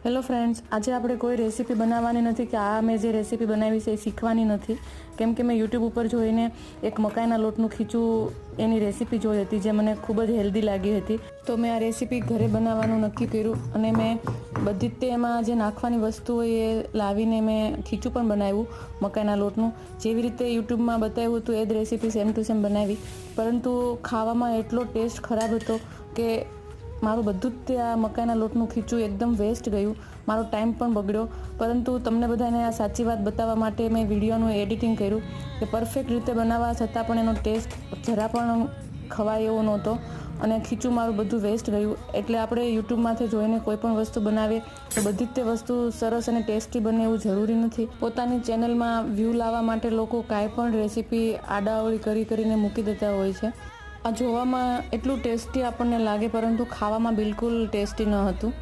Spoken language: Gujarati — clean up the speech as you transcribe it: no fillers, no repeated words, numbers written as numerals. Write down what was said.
હેલો ફ્રેન્ડ્સ, આજે આપણે કોઈ રેસીપી બનાવવાની નથી કે આ મેં જે રેસીપી બનાવી છે એ શીખવાની નથી, કેમ કે મેં યુટ્યુબ ઉપર જોઈને એક મકાઈના લોટનું ખીચું એની રેસીપી જોઈ હતી જે મને ખૂબ જ હેલ્ધી લાગી હતી. તો મેં આ રેસીપી ઘરે બનાવવાનું નક્કી કર્યું અને મેં બધી જ તેમાં જે નાખવાની વસ્તુ હોય એ લાવીને મેં ખીચું પણ બનાવ્યું મકાઈના લોટનું. જેવી રીતે યુટ્યુબમાં બતાવ્યું હતું એ જ રેસીપી સેમ ટુ સેમ બનાવી, પરંતુ ખાવામાં એટલો ટેસ્ટ ખરાબ હતો કે મારું બધું જ ત્યાં મકાઈના લોટનું ખીચું એકદમ વેસ્ટ ગયું, મારો ટાઈમ પણ બગડ્યો. પરંતુ તમને બધાને આ સાચી વાત બતાવવા માટે મેં વિડીયોનું એડિટિંગ કર્યું કે પરફેક્ટ રીતે બનાવવા છતાં પણ એનો ટેસ્ટ જરા પણ ખવાય એવો નહોતો અને ખીચું મારું બધું વેસ્ટ ગયું. એટલે આપણે યુટ્યુબમાંથી જોઈને કોઈ પણ વસ્તુ બનાવીએ તો બધી જ તે વસ્તુ સરસ અને ટેસ્ટી બને એવું જરૂરી નથી. પોતાની ચેનલમાં વ્યૂ લાવવા માટે લોકો કાંઈ પણ રેસીપી આડાઅવળી કરીને મૂકી દેતા હોય છે. આ જોવામાં એટલું ટેસ્ટી આપણને લાગે પરંતુ ખાવામાં બિલકુલ ટેસ્ટી ન હતું.